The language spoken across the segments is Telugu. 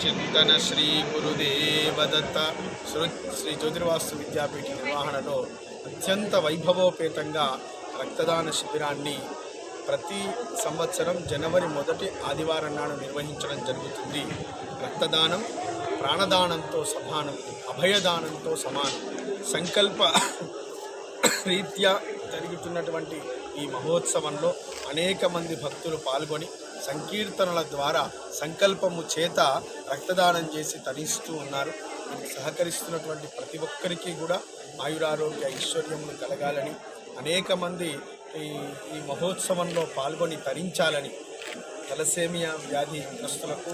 చింతన శ్రీ గురుదేవదత్త శ్రీ జ్యోతిర్వాస్తు విద్యాపీఠ నిర్వహణలో అత్యంత వైభవోపేతంగా రక్తదాన శిబిరాన్ని ప్రతి సంవత్సరం జనవరి 1వ ఆదివారం నాడు నిర్వహించడం జరుగుతుంది. రక్తదానం ప్రాణదానంతో సమానం, అభయదానంతో సమానం. సంకల్ప రీత్యా జరుగుతున్నటువంటి ఈ మహోత్సవంలో అనేక మంది భక్తులు పాల్గొని సంకీర్తనల ద్వారా సంకల్పము చేత రక్తదానం చేసి తరిస్తూ ఉన్నారు. దీనికి సహకరిస్తున్నటువంటి ప్రతి ఒక్కరికి కూడా ఆయురారోగ్య ఐశ్వర్యములు కలగాలని, అనేక మంది ఈ మహోత్సవంలో పాల్గొని తరించాలని, తలసేమియా వ్యాధి గ్రస్తులకు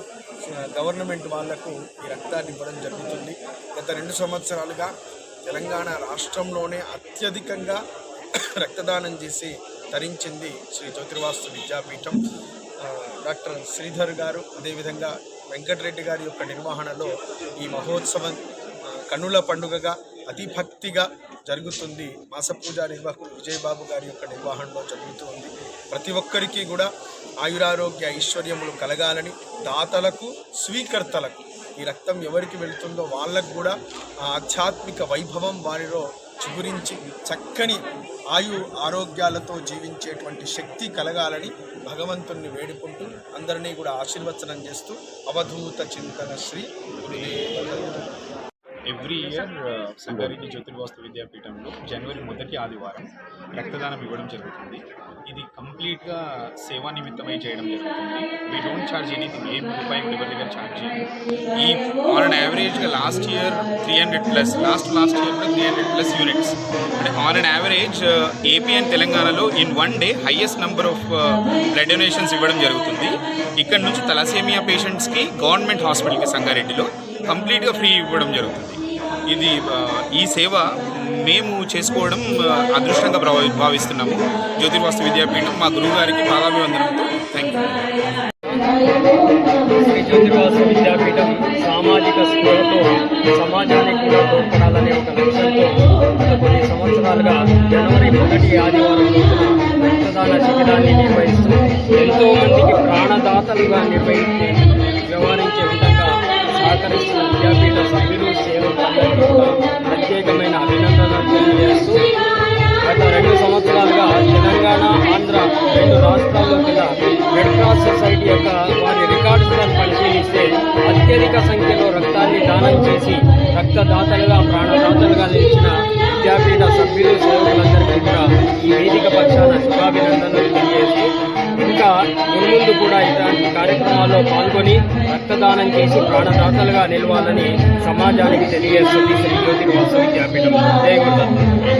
గవర్నమెంట్ వాళ్లకు ఈ రక్తాన్ని ఇవ్వడం జరుగుతుంది. గత 2 సంవత్సరాలుగా తెలంగాణ రాష్ట్రంలోనే అత్యధికంగా రక్తదానం చేసి తరించింది శ్రీ జ్యోతిర్వాస్తు విద్యాపీఠం. డాక్టర్ శ్రీధర్ గారు, అదేవిధంగా వెంకటరెడ్డి గారి యొక్క నిర్వహణలో ఈ మహోత్సవం కన్నుల పండుగగా అతి భక్తిగా జరుగుతుంది. మాసపూజ నిర్వాహకులు విజయబాబు గారి యొక్క నిర్వహణలో జరుగుతూ ఉంది. ప్రతి ఒక్కరికి కూడా ఆయురారోగ్య ఐశ్వర్యములు కలగాలని, దాతలకు స్వీకర్తలకు ఈ రక్తం ఎవరికి వెళుతుందో వాళ్ళకు కూడా ఆధ్యాత్మిక వైభవం వారిలో చిగురించి చక్కని ఆరోగ్యాలతో జీవించేటువంటి శక్తి కలగాలని భగవంతుణ్ణి వేడుకుంటూ అందరినీ కూడా ఆశీర్వచనం చేస్తూ అవధూత చింతన శ్రీ గురుదేవదత్త. ఎవ్రీ ఇయర్ సంగారెడ్డి జ్యోతిర్వాస్తు విద్యాపీఠంలో జనవరి 1వ ఆదివారం రక్తదానం ఇవ్వడం జరుగుతుంది. ఇది కంప్లీట్గా సేవా నిమిత్తమై చేయడం జరుగుతుంది. వీ డోంట్ ఛార్జ్ ఎనీథింగ్, ఏ రూపాయి ఎవరి దగ్గర ఛార్జ్ చేయాలి. ఈ ఆన్ అండ్ యావరేజ్గా లాస్ట్ ఇయర్ 300+, లాస్ట్ ఇయర్ కూడా 300+ యూనిట్స్. అంటే on and average AP and తెలంగాణలో in 1 day highest number of blood donations ఇవ్వడం జరుగుతుంది. ఇక్కడ నుంచి తలసేమియా పేషెంట్స్కి గవర్నమెంట్ హాస్పిటల్కి సంగారెడ్డిలో కంప్లీట్గా ఫ్రీ ఇవ్వడం జరుగుతుంది. ఇది ఈ సేవ మేము చేసుకోవడం అదృష్టంగా భావిస్తున్నాము. జ్యోతిర్వాస్తు విద్యాపీఠం మా గురువు గారికి పాదాభివందనంతో థ్యాంక్ యూ. శ్రీ జ్యోతిర్వాస్తు విద్యాపీఠం సామాజిక స్పృహతో సమాజానికి కూడా తోడ్పడాలనే ఒక లక్ష్యంతో గత కొన్ని సంవత్సరాలుగా జనవరి 1వ ఆదివారం రోజున రక్తదాన శిబిరాన్ని నిర్వహిస్తూ ఎంతో మందికి ప్రాణదాతలుగా వ్యవహరించే విధంగా సహకరిస్తున్న విద్యాపీఠ సభ్యులు, సేవకులందరికీ కూడా ప్రత్యేకమైన అభినందనలు తెలియజేస్తూ గత 2 సంవత్సరాలుగా తెలంగాణ, ఆంధ్ర 2 రాష్ట్రాల్లో గల రెడ్ క్రాస్ సొసైటీ యొక్క వారి రికార్డులను పరిశీలిస్తే అత్యధిక సంఖ్యలో రక్తాన్ని దానం చేసి రక్తదాతలుగా, ప్రాణదాతలుగా నిలిచిన విద్యాపీఠ సభ్యులు, సేవకులందరికీ కూడా ఈ వేదిక పక్షాన శుభాభినందనలు తెలియజేస్తూ ఇంకా మున్ముందు కూడా ఇలాంటి కార్యక్రమాల్లో పాల్గొని రక్తదానం చేసి ప్రాణదాతలుగా నిలవాలని సమాజానికి తెలియజేస్తుంది శ్రీ జ్యోతిర్వాస విద్యాపీఠం. జై గురుదత్త.